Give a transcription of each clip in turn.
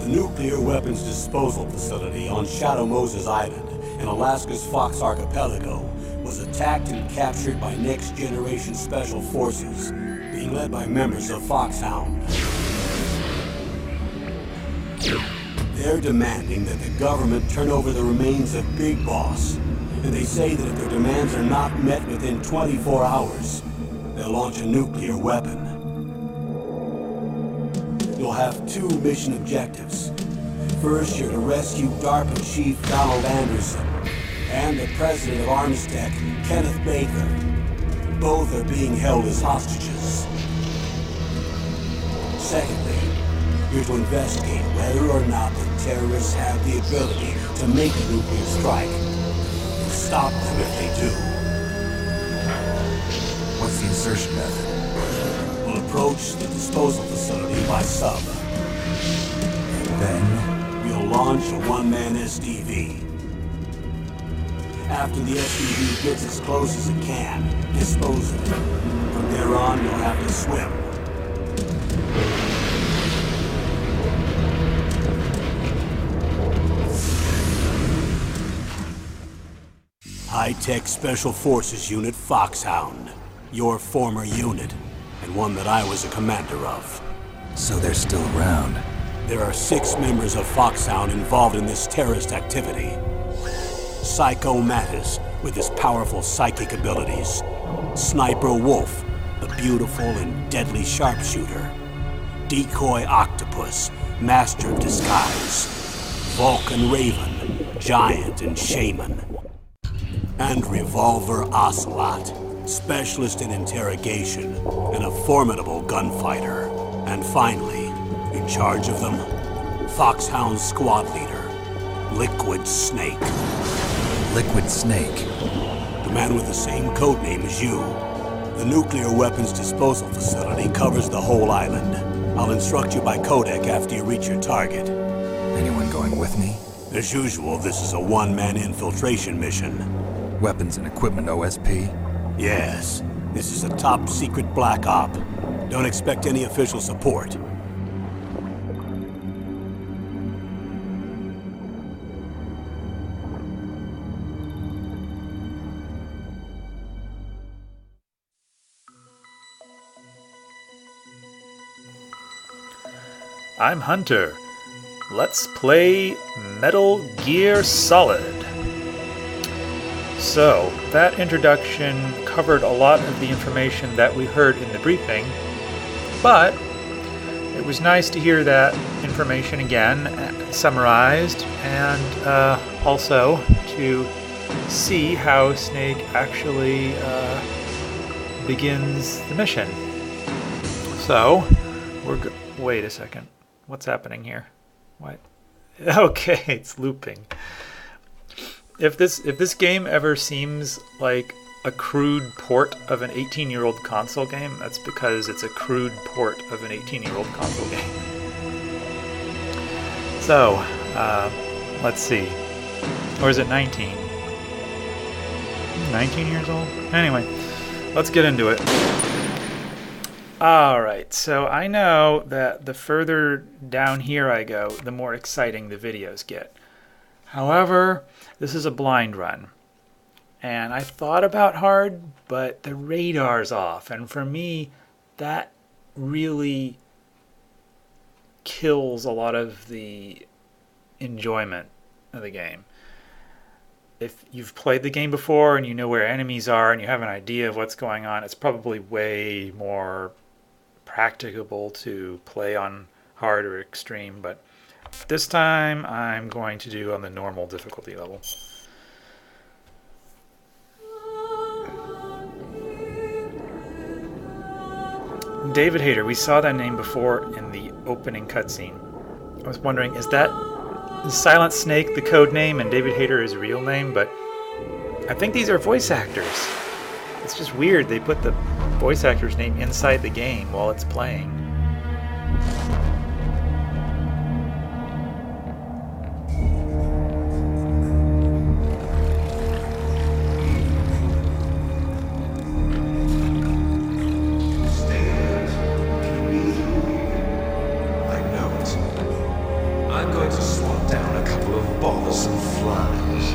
The nuclear weapons disposal facility on Shadow Moses Island in Alaska's Fox Archipelago was attacked and captured by next-generation special forces, being led by members of Foxhound. They're demanding that the government turn over the remains of Big Boss, and they say that if their demands are not met within 24 hours, they'll launch a nuclear weapon. You'll have two mission objectives. First, you're to rescue DARPA Chief Donald Anderson and the President of Armstech, Kenneth Baker. Both are being held as hostages. Secondly, you're to investigate whether or not the terrorists have the ability to make a nuclear strike and stop them if they do. What's the insertion method? We'll approach the disposal facility by sub. Then? We'll launch a one-man SDV. After the SDV gets as close as it can, dispose of it. From there on, you'll have to swim. High-Tech Special Forces Unit Foxhound. Your former unit, and one that I was a commander of. So they're still around. There are 6 members of Foxhound involved in this terrorist activity. Psycho Mattis, with his powerful psychic abilities. Sniper Wolf, the beautiful and deadly sharpshooter. Decoy Octopus, master of disguise. Vulcan Raven, giant and shaman. And Revolver Ocelot, specialist in interrogation and a formidable gunfighter. And finally, in charge of them, Foxhound squad leader, Liquid Snake. Liquid Snake? The man with the same codename as you. The nuclear weapons disposal facility covers the whole island. I'll instruct you by codec after you reach your target. Anyone going with me? As usual, this is a one-man infiltration mission. Weapons and equipment OSP? Yes. This is a top-secret black op. Don't expect any official support. I'm Hunter. Let's play Metal Gear Solid. So, that introduction covered a lot of the information that we heard in the briefing, but it was nice to hear that information again, summarized, and also to see how Snake actually begins the mission. So, wait a second. What's happening here? What? Okay, it's looping. If this game ever seems like a crude port of an 18-year-old console game, that's because it's a crude port of an 18-year-old console game. So, let's see. Or is it 19? 19 years old? Anyway, let's get into it. Alright, so I know that the further down here I go, the more exciting the videos get. However, this is a blind run. And I thought about hard, but the radar's off. And for me, that really kills a lot of the enjoyment of the game. If you've played the game before and you know where enemies are and you have an idea of what's going on, it's probably way more practicable to play on hard or extreme, but this time I'm going to do on the normal difficulty level. David Hayter, we saw that name before in the opening cutscene. I was wondering, is Silent Snake the code name and David Hayter his real name? But I think these are voice actors. It's just weird they put the voice actor's name inside the game while it's playing. I'm going to swat down a couple of bothersome flies.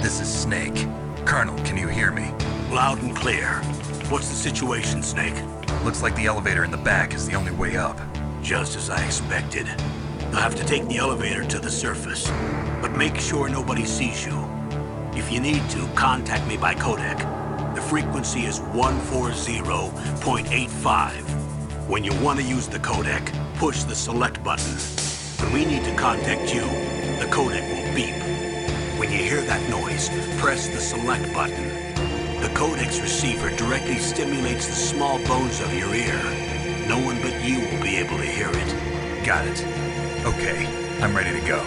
This is Snake. Colonel, can you hear me? Loud and clear. What's the situation, Snake? Looks like the elevator in the back is the only way up. Just as I expected. You'll have to take the elevator to the surface, but make sure nobody sees you. If you need to, contact me by codec. The frequency is 140.85. When you want to use the codec, push the select button. When we need to contact you, the codec will beep. When you hear that noise, press the select button. The codec's receiver directly stimulates the small bones of your ear. No one but you will be able to hear it. Got it. Okay, I'm ready to go.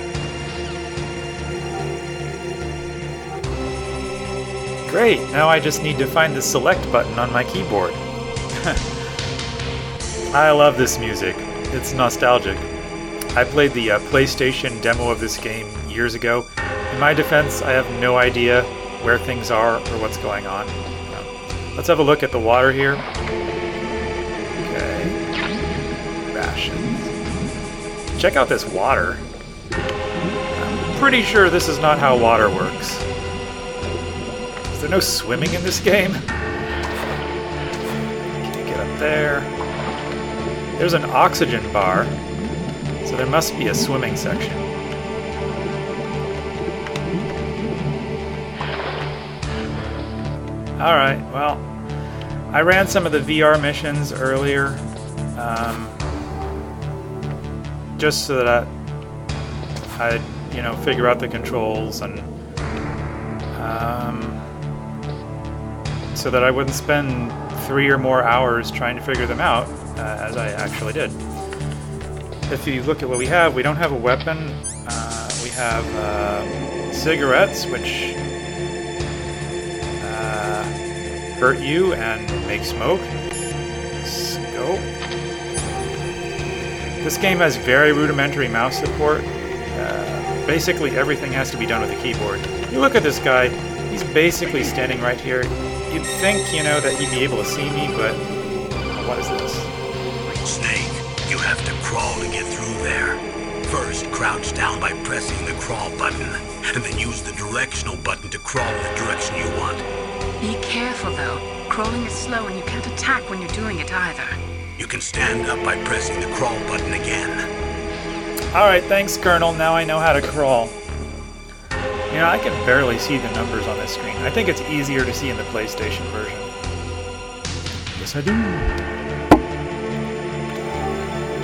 Great, now I just need to find the select button on my keyboard. I love this music. It's nostalgic. I played the PlayStation demo of this game years ago. In my defense, I have no idea where things are or what's going on. Let's have a look at the water here. Okay. Rations. Check out this water. I'm pretty sure this is not how water works. Is there no swimming in this game? Can't get up there. There's an oxygen bar, so there must be a swimming section. Alright, well, I ran some of the VR missions earlier, just so that I'd, figure out the controls and so that I wouldn't spend 3 or more hours trying to figure them out, as I actually did. If you look at what we don't have a weapon. We have cigarettes, which hurt you and make smoke. Scope. This game has very rudimentary mouse support. Basically everything has to be done with a keyboard. You look at this guy, he's basically standing right here. You'd think, that he'd be able to see me, but what is this? Snake, you have to crawl to get through there. First, crouch down by pressing the crawl button, and then use the directional button to crawl in the direction you want. Be careful, though. Crawling is slow and you can't attack when you're doing it either. You can stand up by pressing the crawl button again. Alright, thanks, Colonel. Now I know how to crawl. I can barely see the numbers on this screen. I think it's easier to see in the PlayStation version. Yes, I do.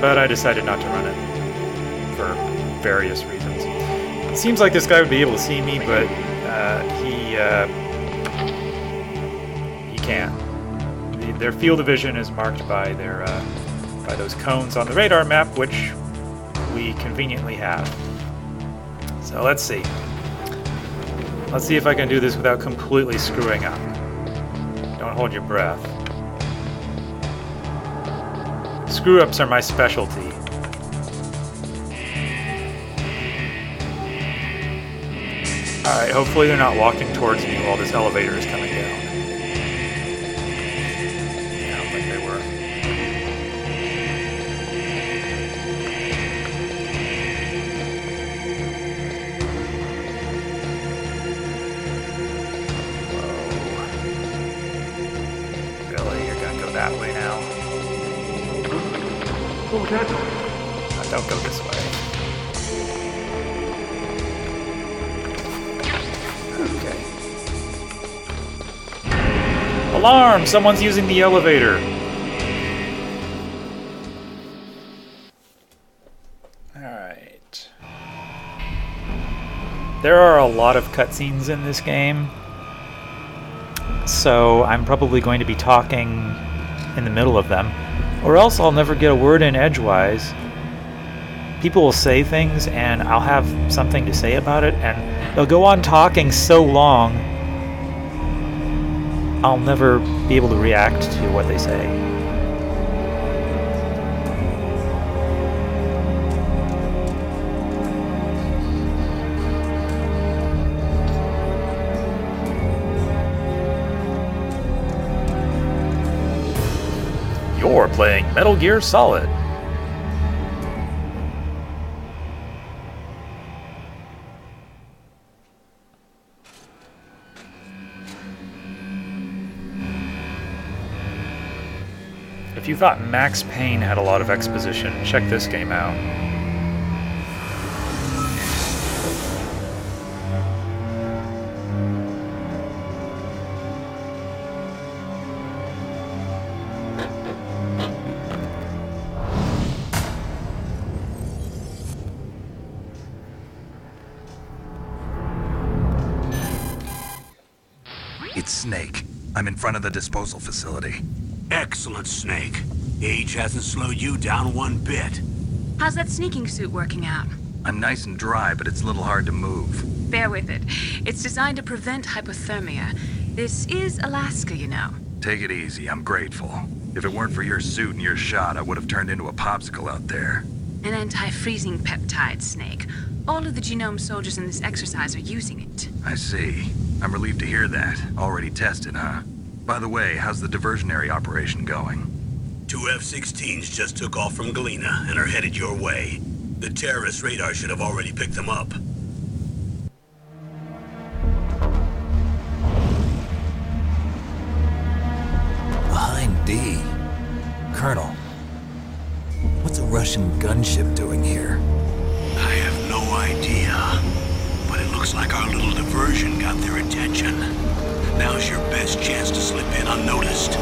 But I decided not to run it for various reasons. It seems like this guy would be able to see me, but he can't. Their field of vision is marked by by those cones on the radar map, which we conveniently have. So let's see. Let's see if I can do this without completely screwing up. Don't hold your breath. Screw-ups are my specialty. Alright, hopefully they're not walking towards me while this elevator is coming down. Yeah, I don't think they were. Really? You're gonna go that way now? Oh, Dad. Don't go this way. Okay. Alarm! Someone's using the elevator. Alright. There are a lot of cutscenes in this game, so I'm probably going to be talking in the middle of them, or else I'll never get a word in edgewise. People will say things and I'll have something to say about it, and They'll go on talking so long, I'll never be able to react to what they say. You're playing Metal Gear Solid. If you thought Max Payne had a lot of exposition, check this game out. It's Snake. I'm in front of the disposal facility. Excellent, Snake. Age hasn't slowed you down one bit. How's that sneaking suit working out? I'm nice and dry, but it's a little hard to move. Bear with it. It's designed to prevent hypothermia. This is Alaska, you know. Take it easy, I'm grateful. If it weren't for your suit and your shot, I would have turned into a popsicle out there. An anti-freezing peptide, Snake. All of the genome soldiers in this exercise are using it. I see. I'm relieved to hear that. Already tested, huh? By the way, how's the diversionary operation going? 2 F-16s just took off from Galena and are headed your way. The terrorist radar should have already picked them up. Behind D. Colonel, what's a Russian gunship doing here? I have no idea, but it looks like our little diversion got their attention. Now's your best chance to slip in unnoticed.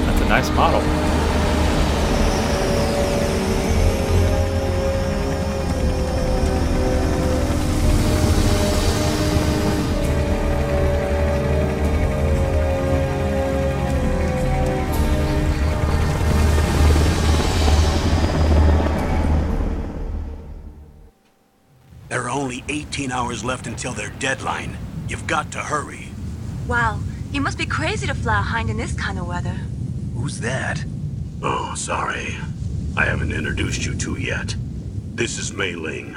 That's a nice model. There are only 18 hours left until their deadline. You've got to hurry. Wow, you must be crazy to fly a hind in this kind of weather. Who's that? Oh, sorry. I haven't introduced you to yet. This is Mei Ling.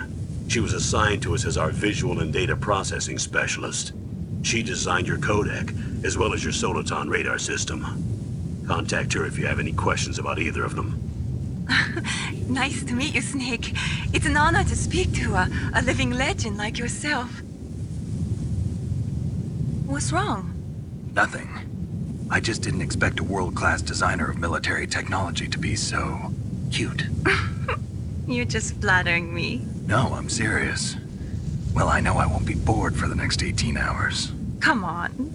She was assigned to us as our visual and data processing specialist. She designed your codec, as well as your Soliton radar system. Contact her if you have any questions about either of them. Nice to meet you, Snake. It's an honor to speak to a living legend like yourself. What's wrong? Nothing. I just didn't expect a world-class designer of military technology to be so cute. You're just flattering me. No, I'm serious. Well, I know I won't be bored for the next 18 hours. Come on.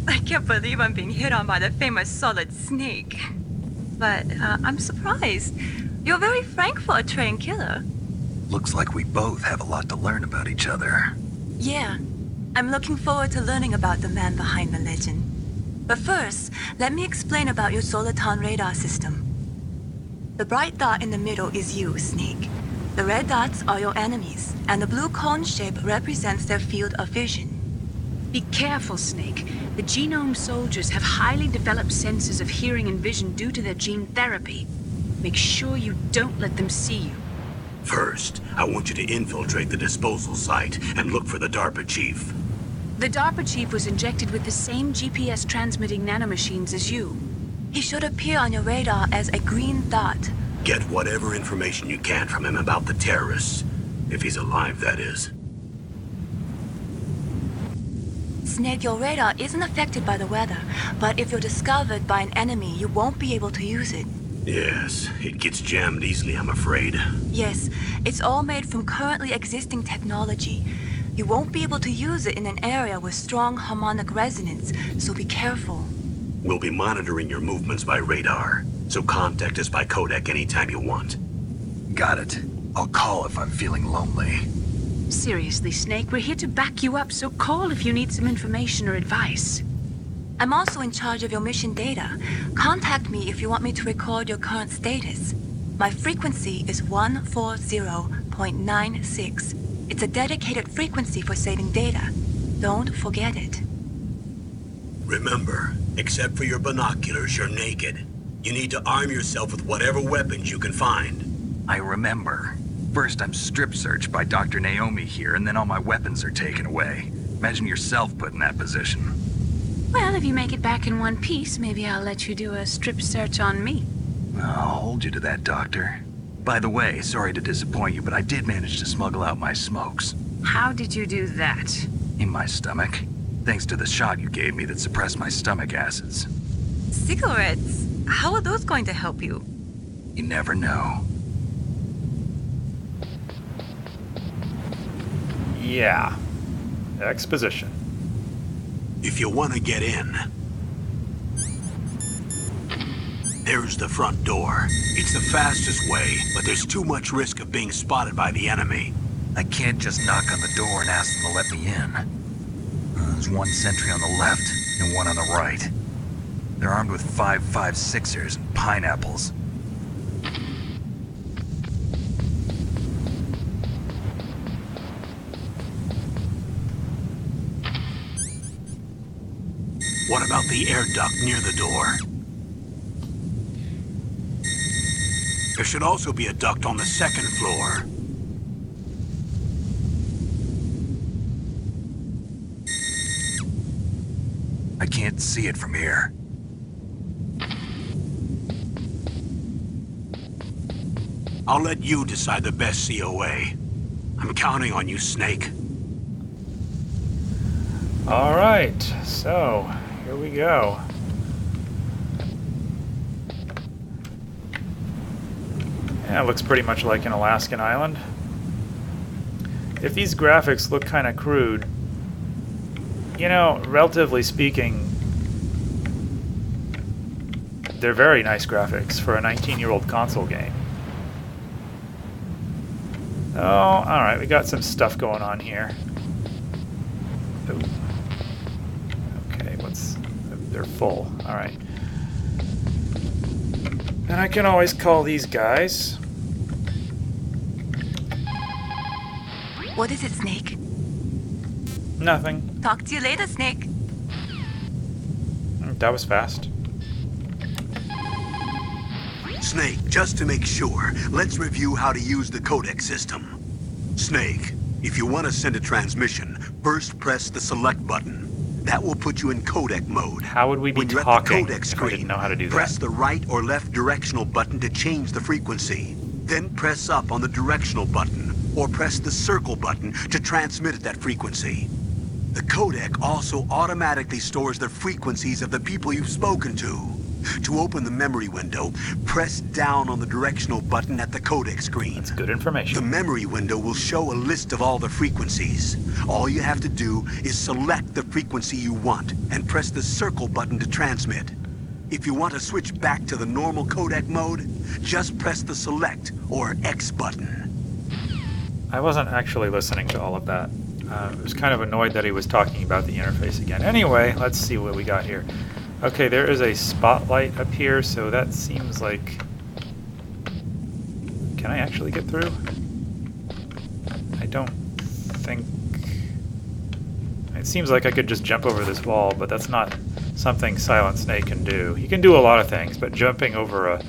I can't believe I'm being hit on by the famous Solid Snake. But I'm surprised. You're very frank for a trained killer. Looks like we both have a lot to learn about each other. Yeah. I'm looking forward to learning about the man behind the legend. But first, let me explain about your Soliton radar system. The bright dot in the middle is you, Snake. The red dots are your enemies, and the blue cone shape represents their field of vision. Be careful, Snake. The genome soldiers have highly developed senses of hearing and vision due to their gene therapy. Make sure you don't let them see you. First, I want you to infiltrate the disposal site and look for the DARPA chief. The DARPA chief was injected with the same GPS transmitting nanomachines as you. He should appear on your radar as a green dot. Get whatever information you can from him about the terrorists. If he's alive, that is. Snake, your radar isn't affected by the weather, but if you're discovered by an enemy, you won't be able to use it. Yes, it gets jammed easily, I'm afraid. Yes, it's all made from currently existing technology. You won't be able to use it in an area with strong harmonic resonance, so be careful. We'll be monitoring your movements by radar, so contact us by codec anytime you want. Got it. I'll call if I'm feeling lonely. Seriously, Snake, we're here to back you up, so call if you need some information or advice. I'm also in charge of your mission data. Contact me if you want me to record your current status. My frequency is 140.96. It's a dedicated frequency for saving data. Don't forget it. Remember, except for your binoculars, you're naked. You need to arm yourself with whatever weapons you can find. I remember. First, I'm strip searched by Dr. Naomi here, and then all my weapons are taken away. Imagine yourself put in that position. Well, if you make it back in one piece, maybe I'll let you do a strip search on me. I'll hold you to that, Doctor. By the way, sorry to disappoint you, but I did manage to smuggle out my smokes. How did you do that? In my stomach. Thanks to the shot you gave me that suppressed my stomach acids. Cigarettes? How are those going to help you? You never know. Yeah. Exposition. If you want to get in, there's the front door. It's the fastest way, but there's too much risk of being spotted by the enemy. I can't just knock on the door and ask them to let me in. There's one sentry on the left and one on the right. They're armed with 5.56ers and pineapples. What about the air duct near the door? There should also be a duct on the second floor. I can't see it from here. I'll let you decide the best COA. I'm counting on you, Snake. All right, so here we go. Yeah, it looks pretty much like an Alaskan island. If these graphics look kind of crude, you know, relatively speaking, they're very nice graphics for a 19-year-old console game. Oh, alright, we got some stuff going on here. Ooh. Okay, they're full. Alright. And I can always call these guys. What is it, Snake? Nothing. Talk to you later, Snake. That was fast. Snake, just to make sure, let's review how to use the codec system. Snake, if you want to send a transmission, first press the select button. That will put you in codec mode. How would we be When you're talking at the codec if screen, I didn't know how to do press that? the right or left directional button to change the frequency. Then press up on the directional button, or press the circle button to transmit at that frequency. The codec also automatically stores the frequencies of the people you've spoken to. To open the memory window, press down on the directional button at the codec screen. That's good The information. memory window will show a list of all the frequencies. All you have to do is select the frequency you want and press the circle button to transmit. If you want to switch back to the normal codec mode, just press the select or X button. I wasn't actually listening to all of that. I was kind of annoyed that he was talking about the interface again. Anyway, let's see what we got here. Okay, there is a spotlight up here, so that seems like... Can I actually get through? I don't think... It seems like I could just jump over this wall, but that's not something Silent Snake can do. He can do a lot of things, but jumping over a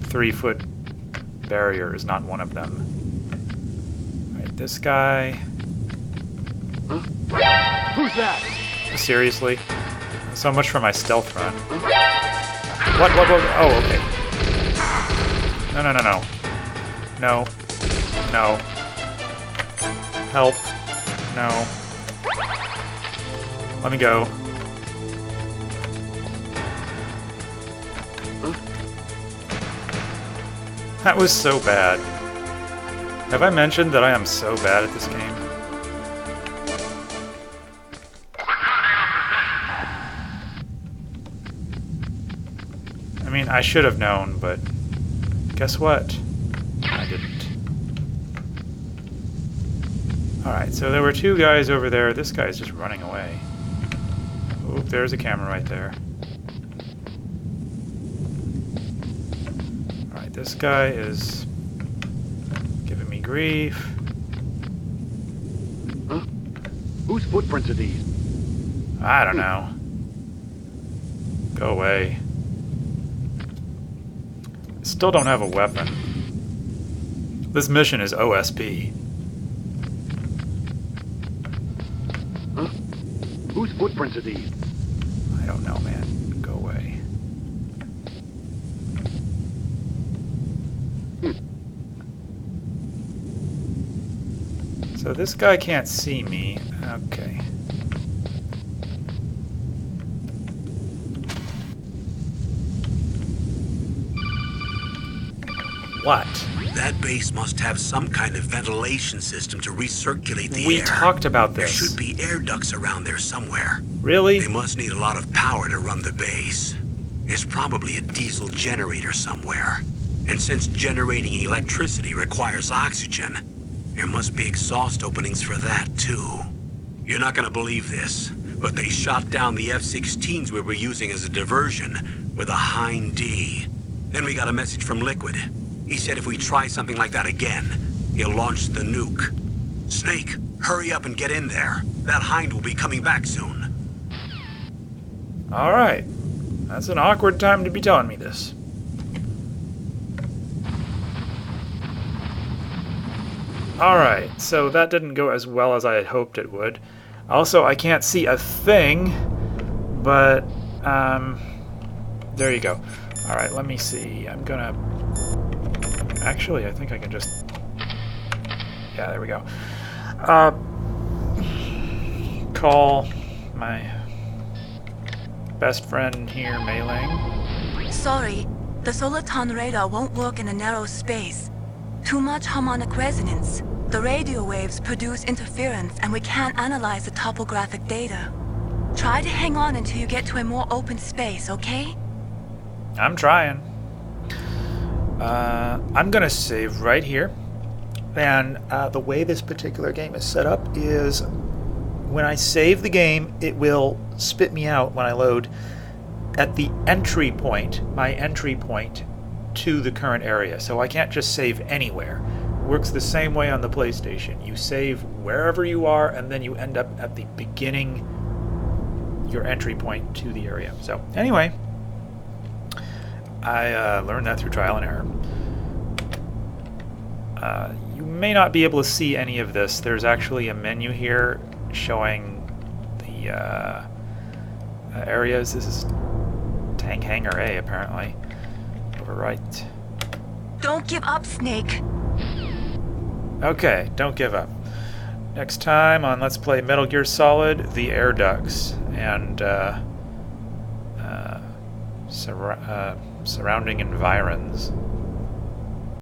3-foot barrier is not one of them. Alright, this guy... Who's that? Seriously? So much for my stealth run. What? Oh, okay. No. No. No. Help. No. Let me go. That was so bad. Have I mentioned that I am so bad at this game? I mean, I should have known, but guess what? I didn't. Alright, so there were two guys over there. This guy's just running away. Oop, there's a camera right there. This guy is giving me grief. Huh? Whose footprints are these? I don't know. Go away. Still don't have a weapon. This mission is OSP. Huh? Whose footprints are these? I don't know, man. Go away. So this guy can't see me. Okay. What? That base must have some kind of ventilation system to recirculate the air. We talked about There this. should be air ducts around there somewhere. Really? They must need a lot of power to run the base. There's probably a diesel generator somewhere. And since generating electricity requires oxygen, there must be exhaust openings for that too. You're not gonna believe this, but they shot down the F-16s we were using as a diversion with a Hind D. Then we got a message from Liquid. He said if we try something like that again, he'll launch the nuke. Snake, hurry up and get in there. That Hind will be coming back soon. Alright. That's an awkward time to be telling me this. Alright, so that didn't go as well as I had hoped it would. Also, I can't see a thing, but, there you go. Alright, let me see. I'm gonna... Actually, I think I can just... Yeah, there we go. Call my best friend here, Mei Ling. Sorry, the Soliton radar won't work in a narrow space. Too much harmonic resonance. The radio waves produce interference and we can't analyze the topographic data. Try to hang on until you get to a more open space, okay? I'm trying. I'm gonna save right here. And the way this particular game is set up is when I save the game, it will spit me out when I load at the entry point, my entry point to the current area. So I can't just save anywhere. It works the same way on the PlayStation. You save wherever you are and then you end up at the beginning, your entry point to the area. So anyway, I learned that through trial and error. You may not be able to see any of this. There's actually a menu here showing the areas. This is Tank Hangar A, apparently. Over right. Don't give up, Snake. Okay, don't give up. Next time on Let's Play Metal Gear Solid, the air ducts and surrounding environs.